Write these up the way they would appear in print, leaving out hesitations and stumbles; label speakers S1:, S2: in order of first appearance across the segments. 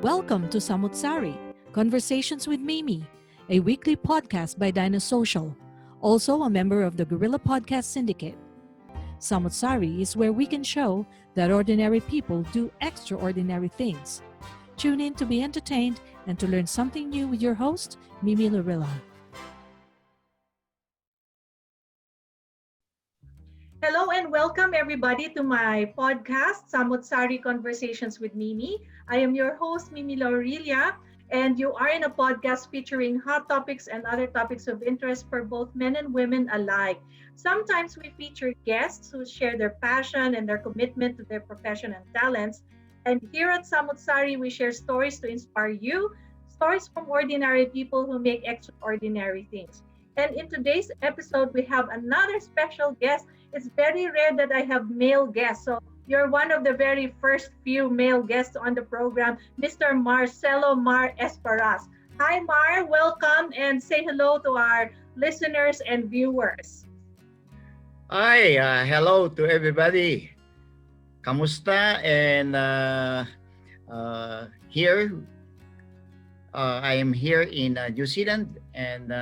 S1: Welcome to Samu't Sari, Conversations with Mimi, a weekly podcast by Dinosocial, also a member of the Guerrilla Podcast Syndicate. Samu't Sari is where we can show that ordinary people do extraordinary things. Tune in to be entertained and to learn something new with your host, Mimi Lorilla.
S2: Hello and welcome everybody to my podcast, Samu't Sari Conversations with Mimi. I am your host, Mimi Lorilla, and you are in a podcast featuring hot topics and other topics of interest for both men and women alike. Sometimes we feature guests who share their passion and their commitment to their profession and talents. And here at Samu't Sari, we share stories to inspire you, stories from ordinary people who make extraordinary things. And in today's episode, we have another special guest. It's very rare that I have male guests. So you're one of the very first few male guests on the program, Mr. Mar Esparas. Hi, Mar. Welcome and say hello to our listeners and viewers.
S3: Hi, hello to everybody. Kamusta? And here, I am here in New Zealand, and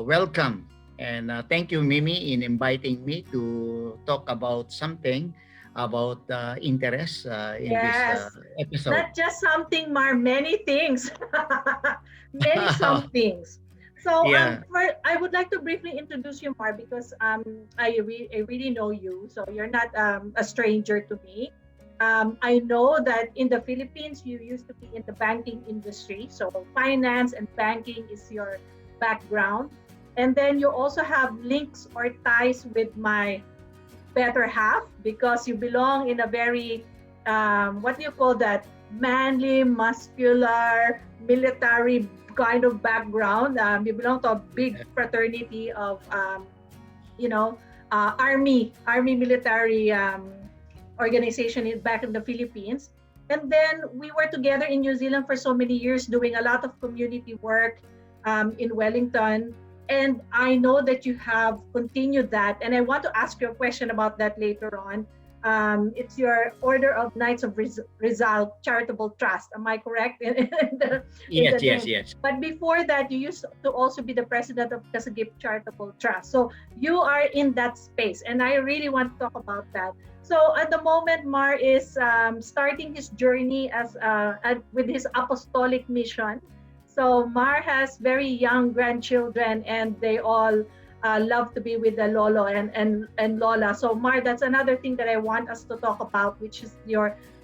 S3: welcome. And thank you, Mimi, in inviting me to talk about something about interest in this
S2: Yes,
S3: episode.
S2: not just something, Mar, many things. Many somethings. So
S3: Yeah,
S2: I would like to briefly introduce you, Mar, because I really know you. So you're not a stranger to me. I know that in the Philippines, you used to be in the banking industry. So finance and banking is your background. And then you also have links or ties with my better half because you belong in a very, what do you call that? Manly, muscular, military kind of background. You belong to a big fraternity of, you know, army military organization back in the Philippines. And then we were together in New Zealand for so many years doing a lot of community work in Wellington. And I know that you have continued that. And I want to ask you a question about that later on. It's your Order of Knights of Rizal Charitable Trust. Am I correct in the
S3: yes, yes,
S2: name?
S3: yes.
S2: But before that, you used to also be the president of Kasagip Charitable Trust. So you are in that space. And I really want to talk about that. So at the moment, Mar is starting his journey with his apostolic mission. So Mar has very young grandchildren, and they all love to be with the Lolo and Lola. So Mar, that's another thing that I want us to talk about, which is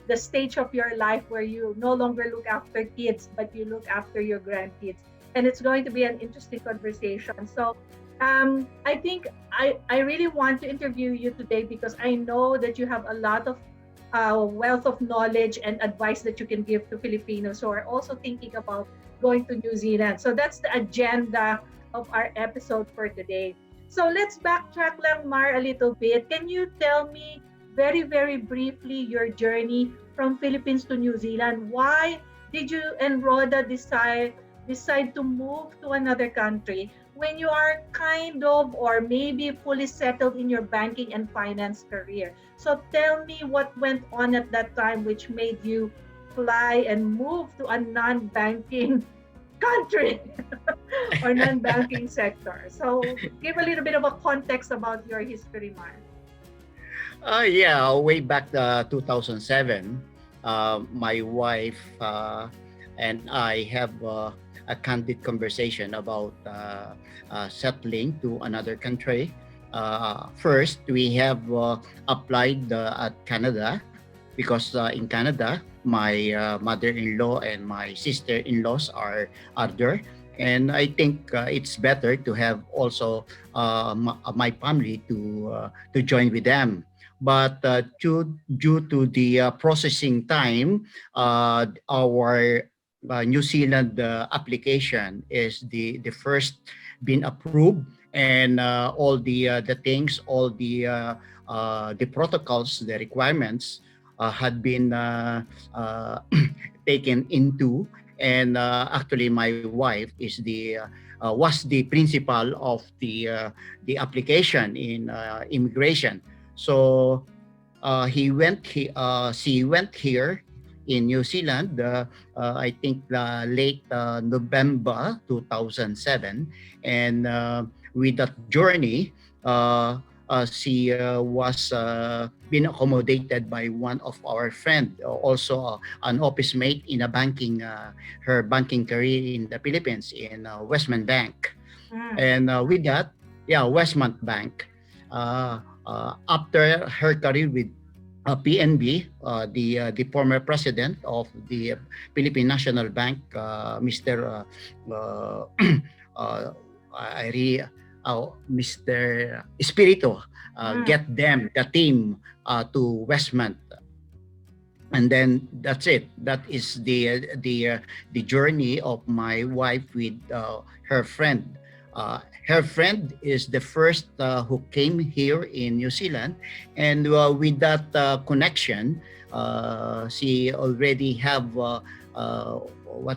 S2: the stage of your life where you no longer look after kids, but you look after your grandkids. And it's going to be an interesting conversation. So I think I really want to interview you today because I know that you have a lot of wealth of knowledge and advice that you can give to Filipinos who are also thinking about going to New Zealand. So that's the agenda of our episode for today. So let's backtrack lang, Mar, a little bit. Can you tell me very, very briefly your journey from Philippines to New Zealand? Why did you and Rhoda decide to move to another country when you are kind of or maybe fully settled in your banking and finance career? So tell me what went on at that time which made you fly and move to a non-banking country or non-banking sector. So give a little bit of a context about your history, Mar.
S3: Yeah, way back 2007, my wife and I have a candid conversation about settling to another country. First, we have applied at Canada because in Canada, my mother-in-law and my sister-in-laws are there. And I think it's better to have also my family to join with them. But due to the processing time, our New Zealand application is the first been approved, and all the things, all the protocols, the requirements had been taken into, and actually my wife is was the principal of the application in immigration. So she went here in New Zealand. I think late November 2007, and with that journey, she was being accommodated by one of our friend, also an office mate in a banking, her banking career in the Philippines in Westman Bank.
S2: Mm.
S3: And with that, yeah, Westmont Bank. After her career with PNB, the former president of the Philippine National Bank, Mr. Uh, uh, I really, Mr. Espirito,
S2: Mm.
S3: get them the team to Westmont, and then that's it. That is the journey of my wife with her friend. Her friend is the first who came here in New Zealand, and with that connection, she already have what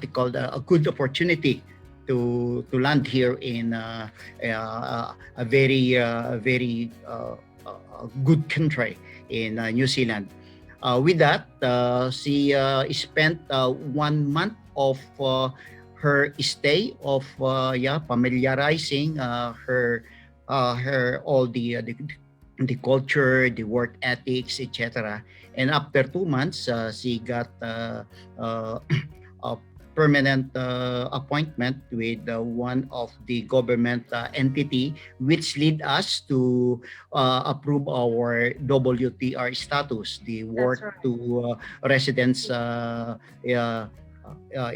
S3: they call a good opportunity to land here in a very good country in New Zealand. With that, she spent 1 month of her stay of familiarizing her all the culture, the work ethics, etc. And after 2 months, she got uh, a permanent appointment with one of the government entity, which lead us to approve our WTR status, the
S2: That's
S3: work
S2: right.
S3: to residence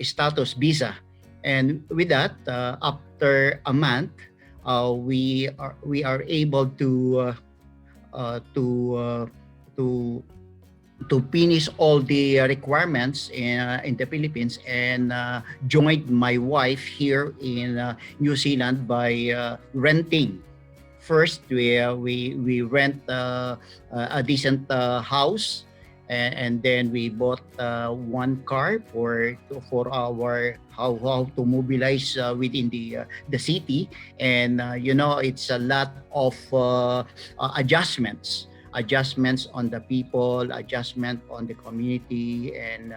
S3: status visa. And with that, after a month, we are able to uh, to uh, to to finish all the requirements in the Philippines, and joined my wife here in New Zealand by renting. First, we rent a decent house, and then we bought one car for our how to mobilize within the city. And it's a lot of adjustments on the people, adjustment on the community, and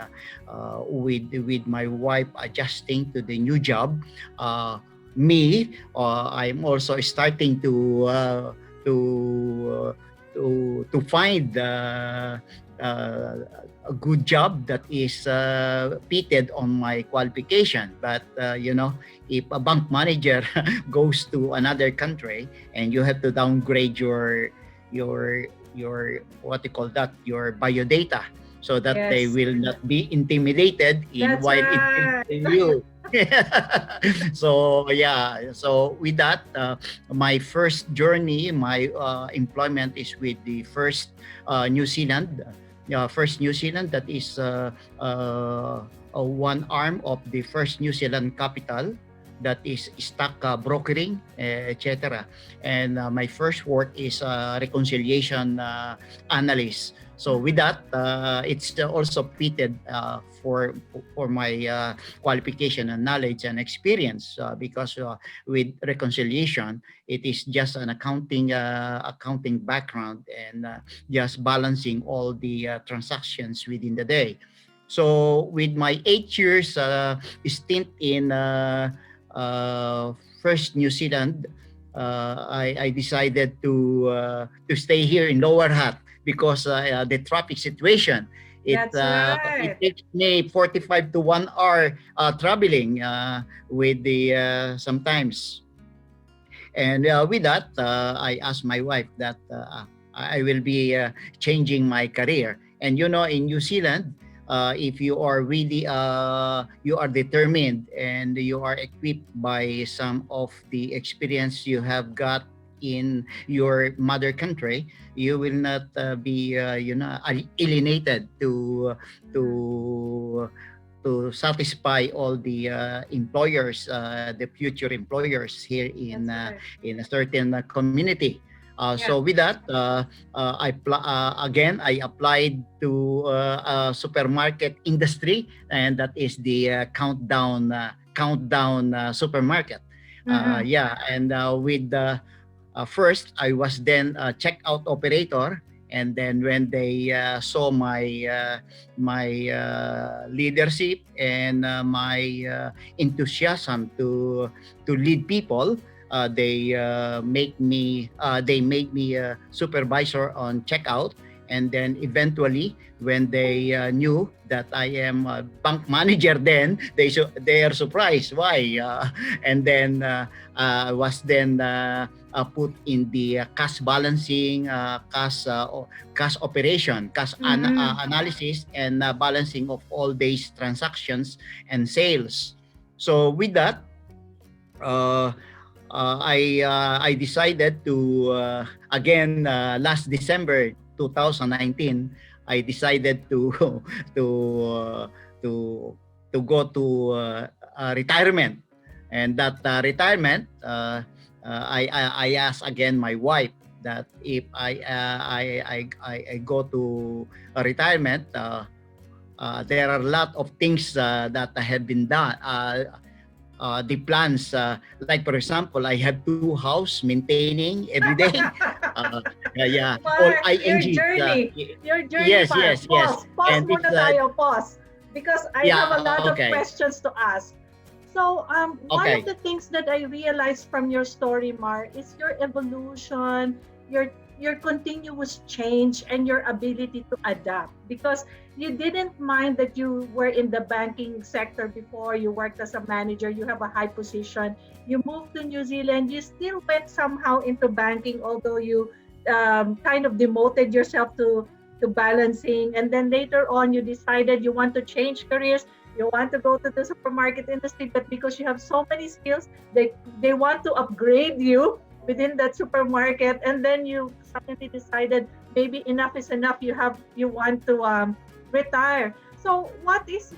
S3: with my wife adjusting to the new job. Me, I'm also starting to to find a good job that is fitted on my qualification. But if a bank manager goes to another country and you have to downgrade your what you call that, your biodata, so that they
S2: Yes.
S3: will not be intimidated in
S2: That's
S3: while
S2: right.
S3: interviewing you. So yeah, so with that, my first journey, my employment is with the New Zealand first New Zealand, that is one arm of the first New Zealand capital, that is stock brokering, etc. And my first work is reconciliation analyst. So with that, it's also fitted for my qualification and knowledge and experience, because with reconciliation, it is just an accounting background, and just balancing all the transactions within the day. So with my 8 years stint in first New Zealand, I decided to stay here in Lower Hutt, because the traffic situation.
S2: That's
S3: It
S2: right.
S3: takes me 45 to 1 hour traveling with the sometimes. And with that, I asked my wife that I will be changing my career. And in New Zealand, if you are really you are determined, and you are equipped by some of the experience you have got in your mother country, you will not be alienated
S2: Mhm.
S3: to satisfy all the employers, the future employers here
S2: That's right.
S3: in a certain community.
S2: Yeah.
S3: So with that, again I applied to a supermarket industry, and that is the countdown supermarket.
S2: Mm-hmm.
S3: Yeah, and with the first I was then a checkout operator, And then when they saw my leadership and my enthusiasm to lead people, they made me a supervisor on checkout. And then eventually, when they knew that I am a bank manager, then they are surprised. Why? And then was then put in the cash balancing, cash operation,
S2: Mm-hmm.
S3: analysis, and balancing of all these transactions and sales. So with that, uh, I decided to again last December 2019. I decided to to uh, to to go to retirement, and that retirement, I asked again my wife that if I go to a retirement. There are a lot of things that have been done. The plans, like for example, I have two house maintaining every day. uh, yeah, all
S2: Mar,
S3: ing,
S2: your journey,
S3: yes,
S2: Mar.
S3: yes, yes.
S2: Pause
S3: And it's
S2: muna tayo, pause. Because I have a
S3: yeah,
S2: lot of
S3: okay,
S2: questions to ask. So, one
S3: okay.
S2: of the things that I realized from your story, Mar, is your evolution, your your continuous change, and your ability to adapt. Because you didn't mind that you were in the banking sector before, you worked as a manager, you have a high position. You moved to New Zealand, you still went somehow into banking, although you kind of demoted yourself to balancing, and then later on you decided you want to change careers, you want to go to the supermarket industry, but because you have so many skills, they want to upgrade you within that supermarket, and then you suddenly decided maybe enough is enough, you want to retire. So what is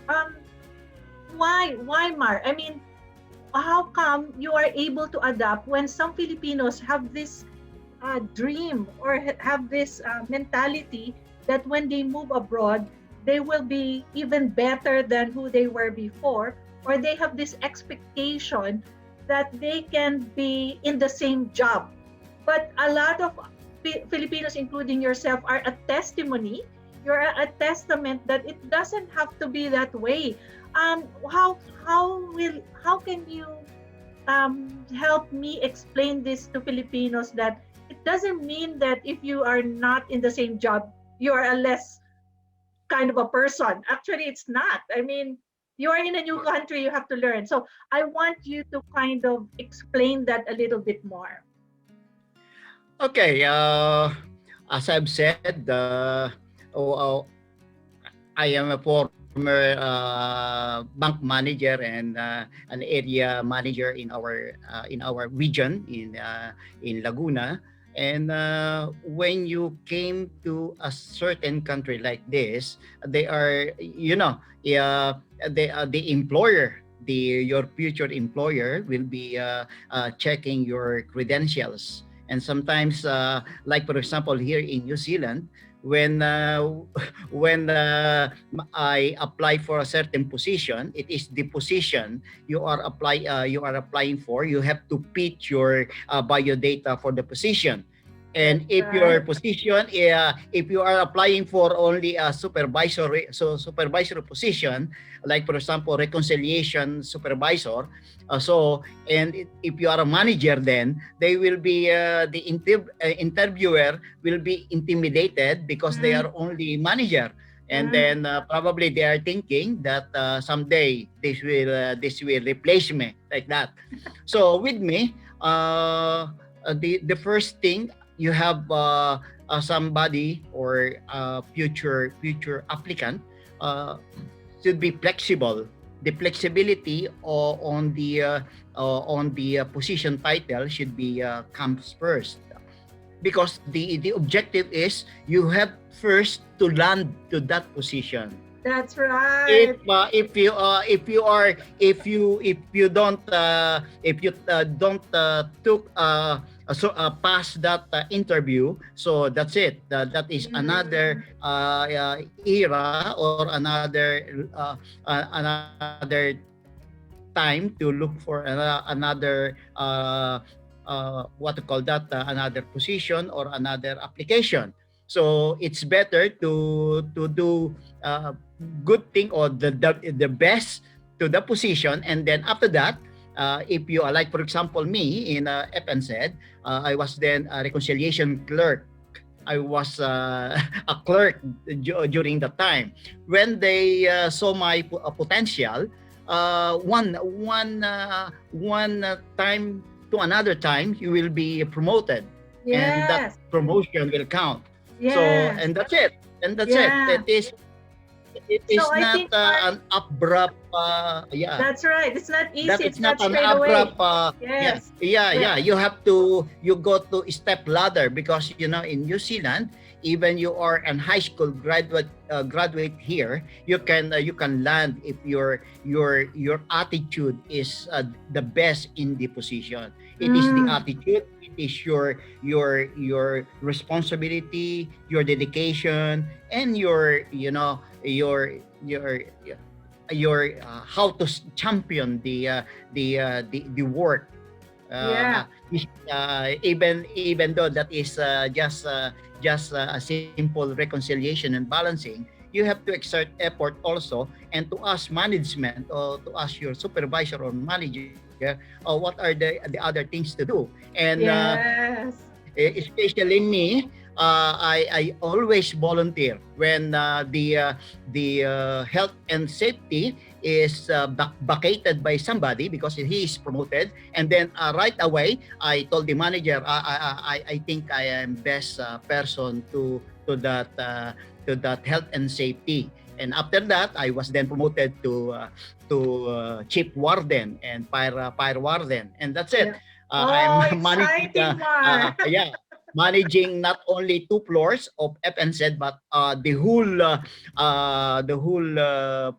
S2: why, Mar? I mean, how come you are able to adapt when some Filipinos have this dream or have this mentality that when they move abroad, they will be even better than who they were before, or they have this expectation that they can be in the same job. But a lot of Filipinos, including yourself, are a testimony. You're a testament that it doesn't have to be that way. How can you help me explain this to Filipinos that it doesn't mean that if you are not in the same job, you are a less kind of a person. Actually, it's not. I mean, you are in a new country, you have to learn. So I want you to kind of explain that a little bit more.
S3: Okay. As I've said, I am a former bank manager and an area manager in our region in Laguna. And when you came to a certain country like this, they are, the employer, your future employer will be checking your credentials. And sometimes, like for example, here in New Zealand, when when I apply for a certain position, it is the position you are applying for. You have to pitch your biodata for the position. And
S2: That's
S3: if your
S2: right.
S3: position, if you are applying for only a supervisory position, like for example reconciliation supervisor, if you are a manager, then they will be interviewer will be intimidated because they
S2: Mm,
S3: are only manager. And
S2: mm,
S3: then probably they are thinking that someday this will replace me like that. So with me, the first thing, you have somebody or future applicant uh, should be flexible. The flexibility on the position title should be comes first, because the objective is you have first to land to that position.
S2: that's right.
S3: If you don't don't took pass that interview, so that's it. That is another
S2: Mm,
S3: era or another time to look for another what to call that, another position or another application. So it's better to do good thing or the best to the position, and then after that, if you are like for example me in FNZ, I was then a reconciliation clerk. I was a clerk during the time when they saw my potential. One time to another time, you will be promoted, and that
S2: Yes.
S3: promotion will count. So,
S2: Yes.
S3: and that's it. And that's it.
S2: Yeah.
S3: It
S2: So
S3: is
S2: I
S3: not
S2: think, Mark,
S3: an abrupt. Yeah,
S2: that's right. It's not
S3: that
S2: easy.
S3: it's
S2: It's
S3: not
S2: not
S3: an
S2: straight away.
S3: abrupt yeah,
S2: Yes. Yeah.
S3: yeah, you go to step ladder, because in New Zealand, even you are an high school graduate here, you can land if your attitude is the best in the position. It is the
S2: Mm.
S3: attitude, it is your responsibility, your dedication, and your how to champion the work.
S2: Yeah.
S3: Even though that is just a simple reconciliation and balancing, you have to exert effort also, and to ask management or to ask your supervisor or manager, what are the other things to do. And
S2: Yes.
S3: especially me, I always volunteer when the health and safety is vacated by somebody because he is promoted, and then right away I told the manager, I think I am best person to that health and safety. And after that, I was then promoted to chief warden and fire warden, and that's it.
S2: Yeah.
S3: I'm
S2: Oh,
S3: managing
S2: exciting, Mar.
S3: yeah, managing not only two floors of FNZ, but the whole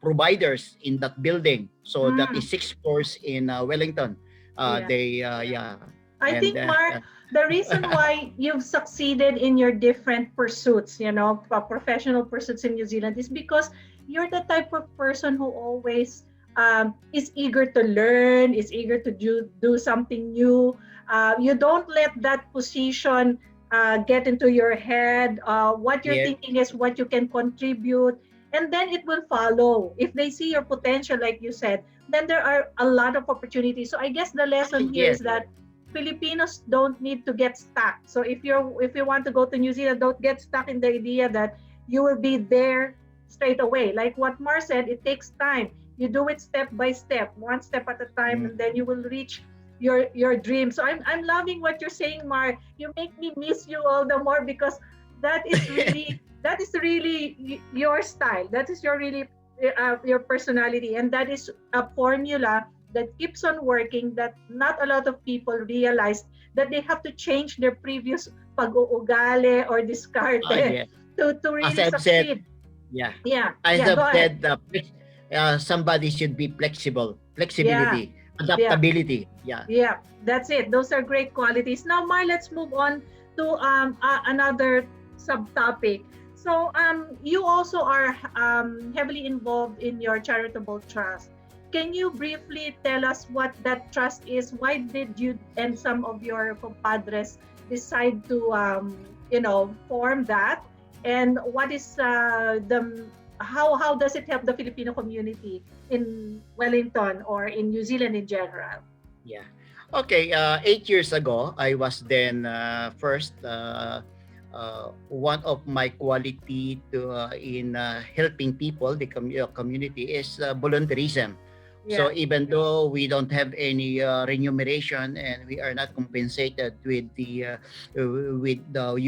S3: providers in that building. So that is
S2: Mm.
S3: 6 floors in Wellington.
S2: Yeah.
S3: They yeah,
S2: I
S3: and
S2: think, Mark, the reason why you've succeeded in your different pursuits, professional pursuits in New Zealand, is because you're the type of person who always is eager to learn, is eager to do something new. You don't let that position get into your head. What you're
S3: yeah,
S2: thinking is what you can contribute, and then it will follow. If they see your potential, like you said, then there are a lot of opportunities. So I guess the lesson here
S3: yes,
S2: is that Filipinos don't need to get stuck. So if you want to go to New Zealand, don't get stuck in the idea that you will be there straight away. Like what Mar said, it takes time. You do it step by step, one step at a time,
S3: mm,
S2: and then you will reach your dream. So I'm loving what you're saying, Mar. You make me miss you all the more because that is really your style. That is your personality, and that is a formula that keeps on working, that not a lot of people realize that they have to change their previous pag-uugali or diskarte
S3: yeah.
S2: to
S3: As
S2: really
S3: I've said,
S2: succeed.
S3: yeah,
S2: Yeah,
S3: as
S2: yeah, go
S3: I've
S2: ahead.
S3: said, somebody should be flexible,
S2: Yeah,
S3: flexibility,
S2: yeah,
S3: adaptability. Yeah,
S2: yeah. That's it. Those are great qualities. Now, Mar, let's move on to another subtopic. So, you also are heavily involved in your charitable trust. Can you briefly tell us what that trust is? Why did you and some of your compadres decide to, form that? And what is the how does it help the Filipino community in Wellington or in New Zealand in general?
S3: yeah. Okay, 8 years ago, I was then first. One of my quality in helping people, the community, is volunteerism. So
S2: Yeah.
S3: even though we don't have any remuneration and we are not compensated with your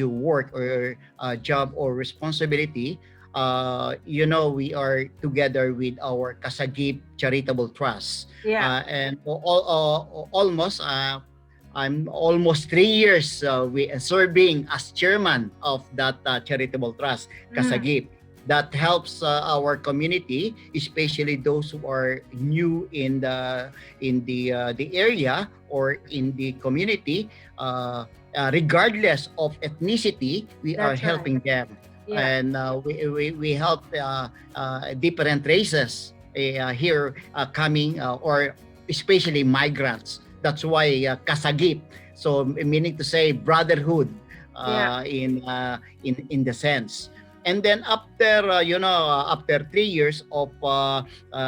S3: work or job or responsibility, we are together with our Kasagip Charitable Trust,
S2: Yeah.
S3: and almost. I'm almost 3 years serving as chairman of that charitable trust,
S2: Mm,
S3: Kasagip. That helps our community, especially those who are new in the area or in the community. Regardless of ethnicity, we are
S2: that's right.
S3: helping them,
S2: Yeah.
S3: and we help different races here coming or especially migrants. That's why kasagip. So meaning to say brotherhood.
S2: Yeah.
S3: In the sense. And then after after 3 years of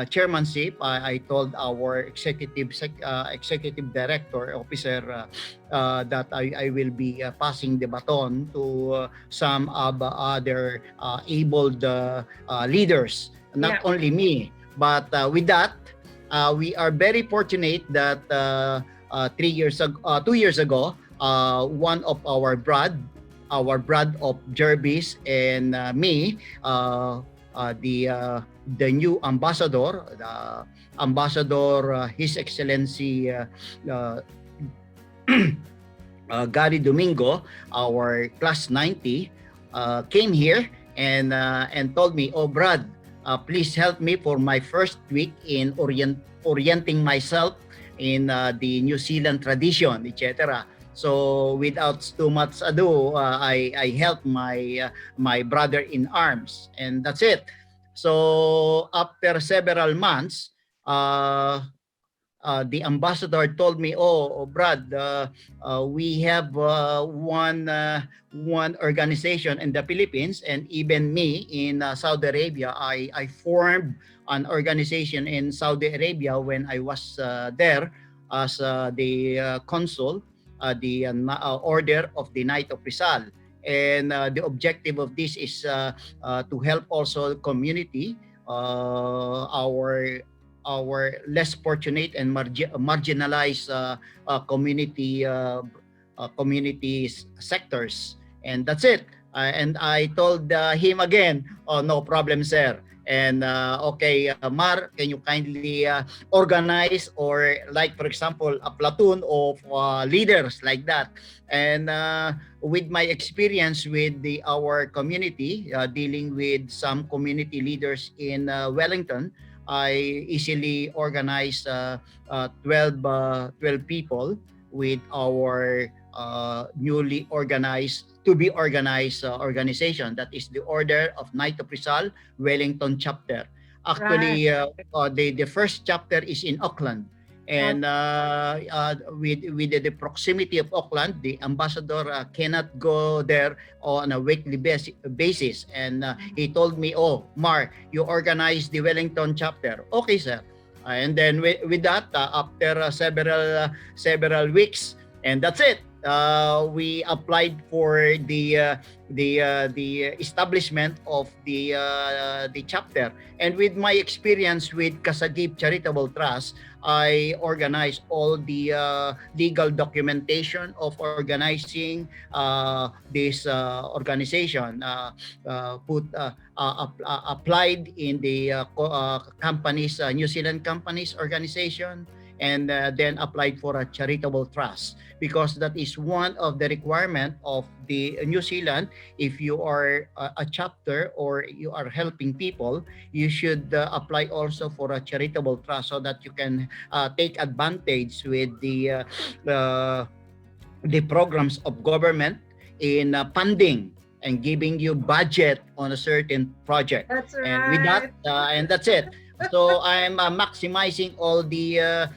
S3: chairmanship, I told our executive director officer that I will be passing the baton to some of other abled leaders, not
S2: Yeah.
S3: only me. But with that, we are very fortunate that 2 years ago, one of our Brad of Jervis and me, the new ambassador, His Excellency uh, Gary Domingo, our class 90, came here and told me, "Oh, Brad, please help me for my first week in orienting myself in the New Zealand tradition, etc." So without too much ado, I helped my brother in arms, and that's it. So after several months, uh, the ambassador told me, "Oh, Brad, we have one organization in the Philippines, and even me in Saudi Arabia. I formed an organization in Saudi Arabia when I was there as the consul, the Order of the Knight of Rizal." And the objective of this is to help also community, our less fortunate and marginalized communities sectors, and that's it. And I told him again, "Oh, no problem, sir." And okay, Mar, can you kindly organize, or like for example a platoon of leaders like that? And with my experience with our community, dealing with some community leaders in Wellington, I easily organized 12 people with our newly organized organization, that is the Order of Knight of Rizal Wellington chapter.
S2: Right.
S3: Actually, the first chapter is in Auckland. And with the proximity of Auckland, the ambassador cannot go there on a weekly basis. And he told me, "Oh, Mar, you organize the Wellington chapter." "Okay, sir." And then with that, after several weeks, and that's it. We applied for the establishment of the chapter. And with my experience with Kasagip Charitable Trust, I organized all the legal documentation of organizing this organization. Applied in the companies, New Zealand companies organization, and then applied for a charitable trust, because that is one of the requirement of the New Zealand. If you are a chapter or you are helping people, you should apply also for a charitable trust, so that you can take advantage with uh, the programs of government in funding and giving you budget on a certain project.
S2: That's
S3: And with that,
S2: right.
S3: and that's it. So I'm maximizing all the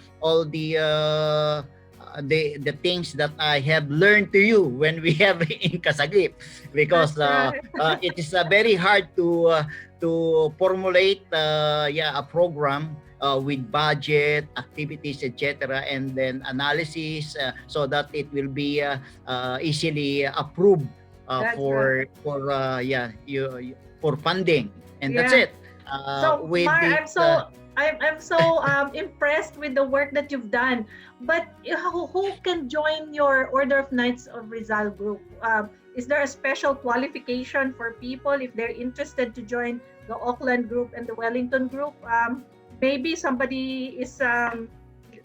S3: things that I have learned to you when we have in Kasagip, because
S2: That's right.
S3: it is very hard to formulate a program with budget, activities, etc., and then analysis, so that it will be easily approved
S2: That's right.
S3: for funding, and that's
S2: Yeah.
S3: it.
S2: So,
S3: With
S2: Mar,
S3: this,
S2: I'm so impressed with the work that you've done. But who can join your Order of Knights of Rizal group? Is there a special qualification for people if they're interested to join the Auckland group and the Wellington group? Maybe somebody is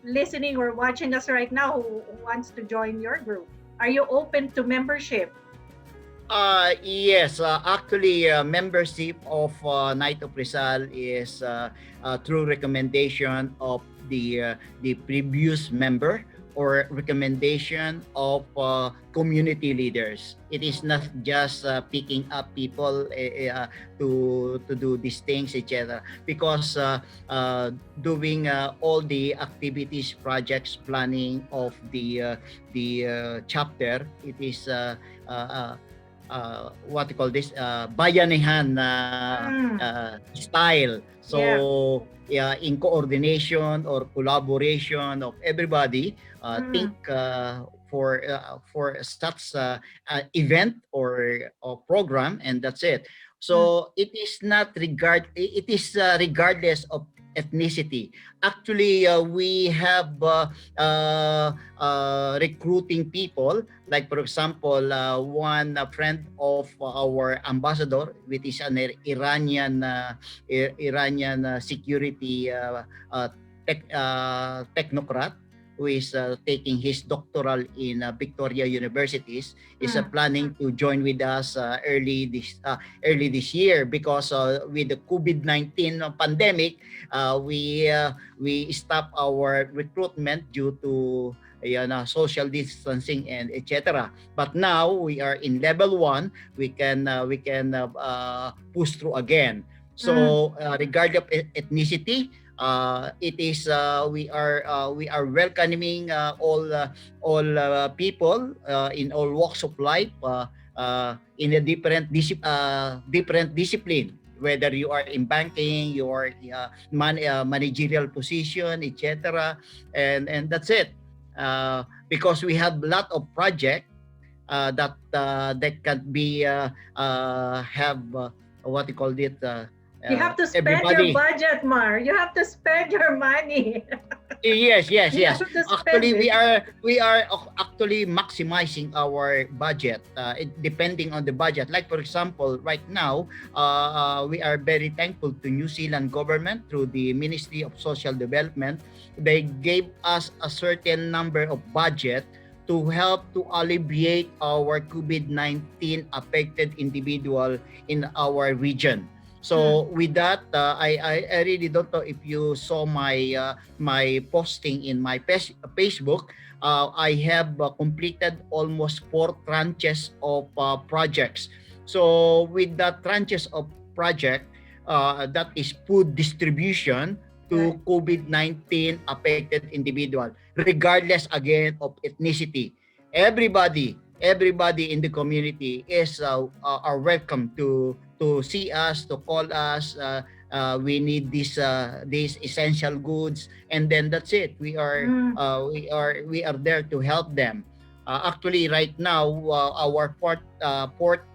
S2: listening or watching us right now who wants to join your group. Are you open to membership?
S3: yes, actually, membership of Knight of Rizal is through recommendation of the previous member or recommendation of community leaders. It is not just picking up people to do these things, etc. Because doing all the activities, projects, planning of the chapter, it is what you call this bayanihan
S2: Mm.
S3: style.
S2: Yeah.
S3: So yeah, in coordination or collaboration of everybody, think
S2: Mm.
S3: for such event or program, and that's it.
S2: Mm.
S3: So it is not it is regardless of ethnicity. Actually, we have recruiting people, like for example, one friend of our ambassador, which is an Iranian security technocrat, who is taking his doctoral in Victoria Universities, is
S2: Mm.
S3: planning to join with us early this year, because with the COVID-19 pandemic, we stopped our recruitment due to social distancing and etc. But now we are in level 1, we can push through again.
S2: Mm.
S3: So regardless of ethnicity, it is we are welcoming all people in all walks of life, in a different discipline, whether you are in banking, you are managerial position, etc. And that's it. Because we have a lot of project that can be have what you call it
S2: You have to spend your
S3: everybody.
S2: budget, Mar. You have to spend your money.
S3: Yes, yes,
S2: You
S3: yes.
S2: have to spend
S3: Actually,
S2: it.
S3: we are actually maximizing our budget, depending on the budget. Like for example, right now, we are very thankful to New Zealand government through the Ministry of Social Development. They gave us a certain number of budget to help to alleviate our COVID-19 affected individual in our region.
S2: Mm.
S3: So with that, I really don't know if you saw my posting in my Facebook. I have completed almost 4 tranches of projects. So with the tranches of project, that is food distribution
S2: Right.
S3: to COVID-19 affected individual, regardless again of ethnicity. Everybody in the community is are welcome to see us, to call us. We need these essential goods, and then that's it.
S2: Mm.
S3: We are there to help them. Actually, right now, our fourth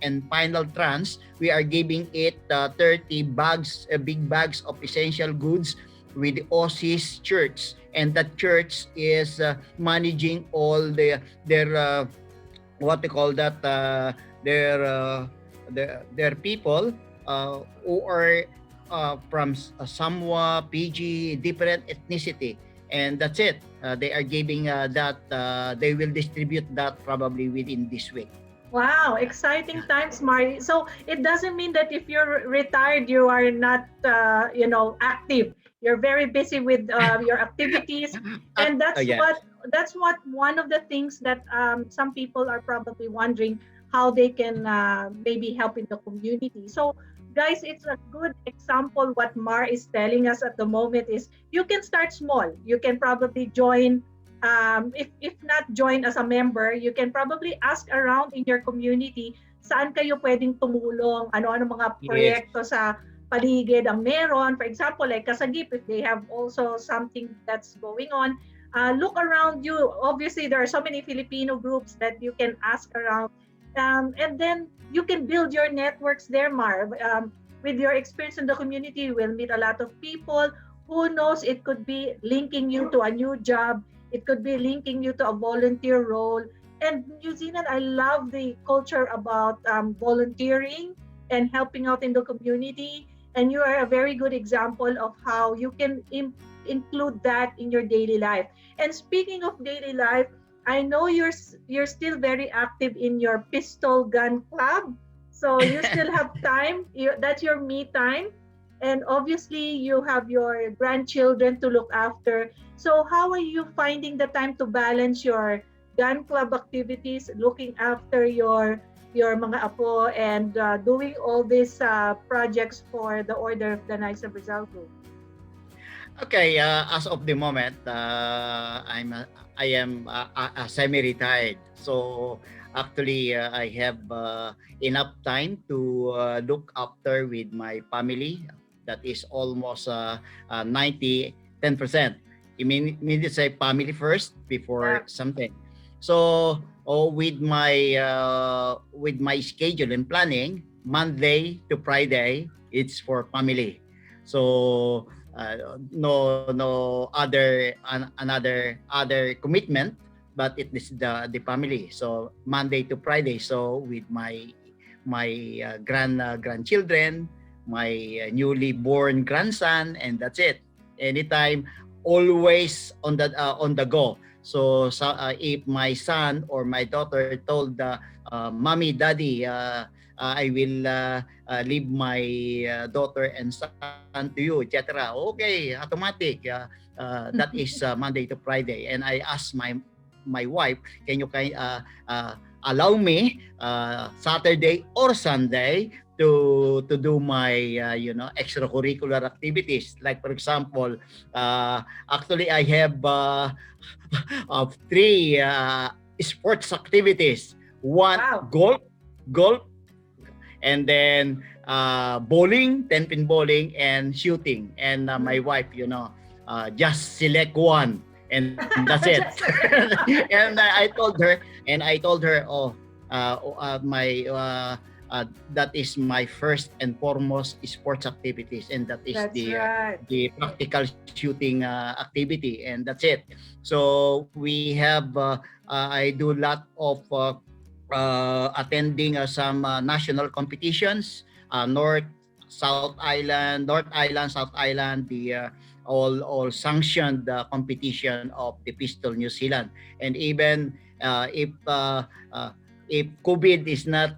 S3: and final trans, we are giving it 30 bags, big bags of essential goods with the Aussies Church, and that church is managing all their what they call that their their people who are from Samoa, PG, different ethnicity, and that's it. They are giving that. They will distribute that probably within this week.
S2: Wow, exciting times, Mari. So it doesn't mean that if you're retired, you are not, active. You're very busy with your activities, and
S3: Yes.
S2: that's what one of the things that some people are probably wondering how they can maybe help in the community. So, guys, it's a good example. What Mar is telling us at the moment is you can start small. You can probably join if not join as a member, you can probably ask around in your community saan kayo pwedeng tumulong, ano-ano mga
S3: Yes.
S2: proyekto sa paligid ang meron. For example, like Kasagip, if they have also something that's going on, look around you. Obviously, there are so many Filipino groups that you can ask around. And then you can build your networks there, Mar. With your experience in the community, you will meet a lot of people. Who knows, it could be linking you to a new job. It could be linking you to a volunteer role. And New Zealand, I love the culture about volunteering and helping out in the community. And you are a very good example of how you can include that in your daily life. And speaking of daily life, I know you're still very active in your pistol gun club. So you still have time. That's your me time. and obviously you have your grandchildren to look after. So how are you finding the time to balance your gun club activities, looking after your mga apo, and doing all these projects for the Order of the Knights of Rizal Group?
S3: Okay, as of the moment, I am semi-retired. So actually, I have enough time to look after with my family. That is almost 90, 10%. You mean to say family first
S2: Yeah.
S3: before something. So with my schedule and planning, Monday to Friday, it's for family. So no other commitment, but it is the family. So Monday to Friday, so with my grandchildren, my newly born grandson, and that's it. Anytime, always on the go. So if my son or my daughter told mommy, daddy, I will leave my daughter and son to you, etc. Okay, automatic. That is Monday to Friday, and I asked my wife, can you allow me Saturday or Sunday to do my extracurricular activities. Like for example, actually I have of three sports activities. One,
S2: Wow.
S3: golf, and then bowling, 10-pin bowling, and shooting. And my
S2: Mm.
S3: wife, just select one, and that's it.
S2: Just like
S3: And I told her, oh, my that is my first and foremost sports activities, and that is
S2: that's right.
S3: the practical shooting activity, and that's it. So we have I do a lot of attending some national competitions, North Island, South Island, the all sanctioned competition of the Pistol New Zealand, and even if COVID is not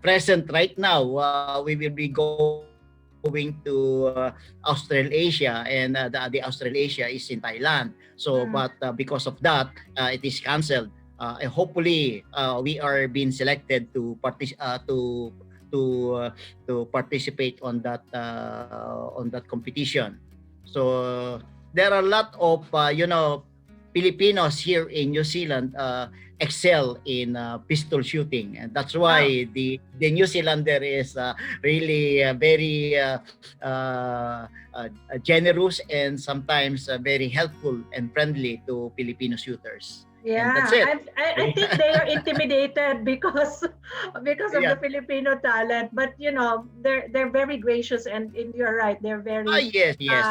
S3: present right now, we will be going to Australasia, and the Australasia is in Thailand. So, but
S2: Mm.
S3: because of that, it is cancelled. And hopefully, we are being selected to to participate on that competition. So there are a lot of Filipinos here in New Zealand excel in pistol shooting, and that's
S2: Wow.
S3: why the New Zealander is really very generous, and sometimes very helpful and friendly to Filipino shooters. And that's
S2: Yeah,
S3: it.
S2: I think they are intimidated because because of the
S3: Yeah.
S2: Filipino talent. But they're very gracious, and you're right, they're very
S3: Yes, yes.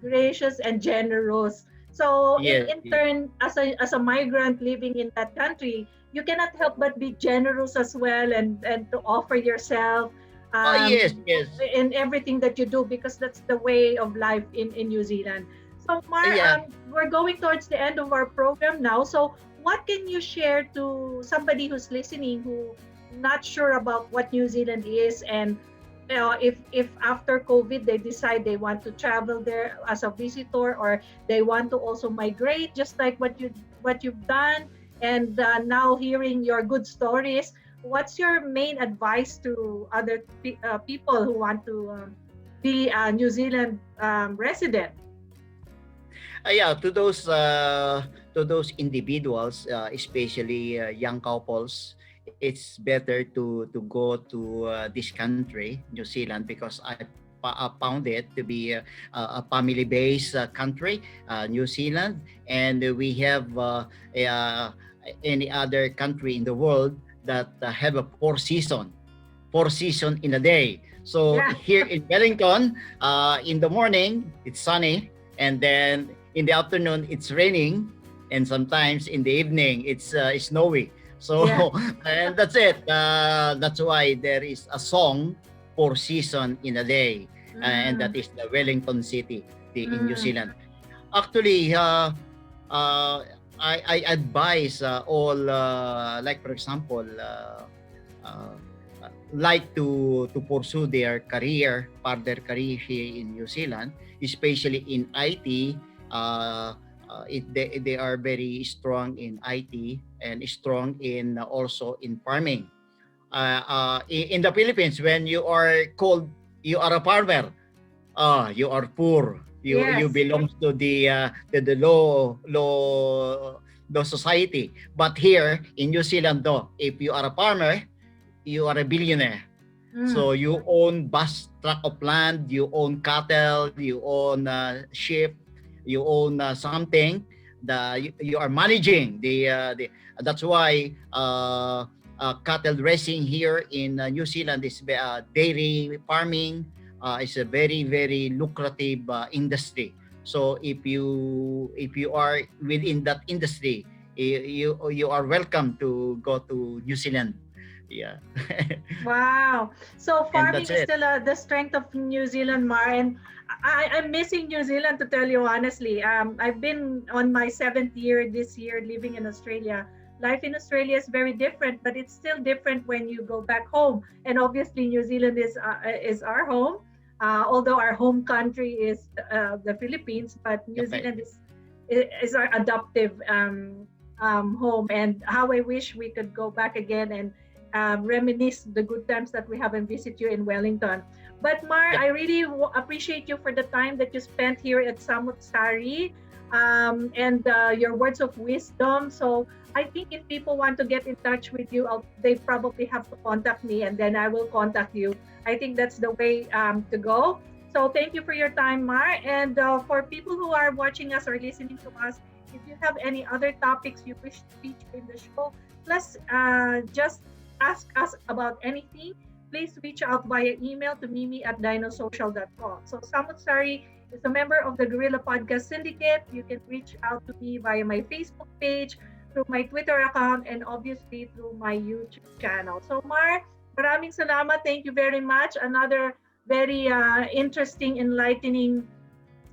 S2: gracious and generous. So
S3: Yes,
S2: in
S3: yes.
S2: turn, as a migrant living in that country, you cannot help but be generous as well, and to offer yourself
S3: Oh, yes, yes.
S2: in everything that you do, because that's the way of life in New Zealand. So Mar,
S3: Yeah.
S2: we're going towards the end of our program now. So what can you share to somebody who's listening who not sure about what New Zealand is, and if after COVID they decide they want to travel there as a visitor, or they want to also migrate, just like what you've done, and now hearing your good stories, what's your main advice to other people who want to be a New Zealand resident?
S3: Yeah, to those individuals, especially young couples, it's better to go to this country, New Zealand, because I found it to be a family-based country, New Zealand, and we have uh, any other country in the world that have a four season in a day. So
S2: Yeah.
S3: here in Wellington, in the morning it's sunny, and then in the afternoon it's raining, and sometimes in the evening it's snowy. So
S2: Yeah.
S3: and that's it. That's why there is a song for season in a day, and that
S2: Mm,
S3: is the Wellington City in New
S2: mm,
S3: Zealand. Actually, uh, I advise all like for example. Uh, like to pursue their career, further career here in New Zealand, especially in IT. They are very strong in IT and strong in also in farming. In the Philippines, when you are called, you are a farmer, you are poor. You
S2: Yes.
S3: belong to the low society. But here in New Zealand, though, if you are a farmer, you are a billionaire.
S2: Mm.
S3: So you own vast tract of land, you own cattle, you own sheep, you own something. You are managing the. That's why cattle raising here in New Zealand is dairy farming is a very lucrative industry. So if you are within that industry, you are welcome to go to New Zealand. Yeah.
S2: Wow. So
S3: And
S2: farming
S3: that's
S2: is
S3: it.
S2: still the strength of New Zealand, Mar. And I'm missing New Zealand, to tell you honestly. I've been on my seventh year this year living in Australia. Life in Australia is very different, but it's still different when you go back home. And obviously, New Zealand is our home. Although our home country is the Philippines, but New
S3: Okay.
S2: Zealand is our adoptive home. And how I wish we could go back again and reminisce the good times that we have and visit you in Wellington. But Mar,
S3: Yep.
S2: I really appreciate you for the time that you spent here at Samu't, Sari, and your words of wisdom. So I think if people want to get in touch with you, they probably have to contact me, and then I will contact you. I think that's the way to go. So thank you for your time, Mar. And for people who are watching us or listening to us, if you have any other topics you wish to feature in the show, plus just ask us about anything, please reach out via email to mimi@dinosocial.com. So Samutsari is a member of the Gorilla Podcast Syndicate. You can reach out to me via my Facebook page, through my Twitter account, and obviously through my YouTube channel. So Mar, maraming salamat. Thank you very much. Another very interesting, enlightening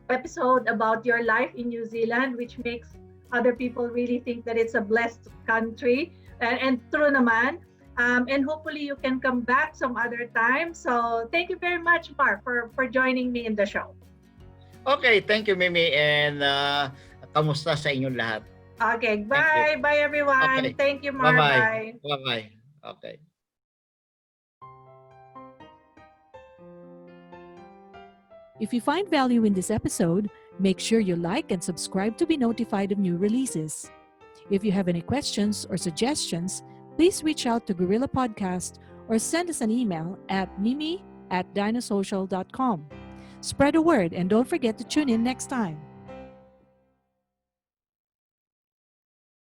S2: episode about your life in New Zealand, which makes other people really think that it's a blessed country. And true naman. And hopefully you can come back some other time. So thank you very much, Mark, for joining me in the show.
S3: Okay, thank you, Mimi. And kamusta sa inyong lahat?
S2: Okay,
S3: Thank you.
S2: bye. Bye, everyone.
S3: Okay.
S2: Thank you, Mar.
S3: Bye-bye.
S2: Bye.
S3: Bye-bye. Okay.
S1: If you find value in this episode, make sure you like and subscribe to be notified of new releases. If you have any questions or suggestions, please reach out to Gorilla Podcast or send us an email at mimi@dinosocial.com. Spread the word and don't forget to tune in next time.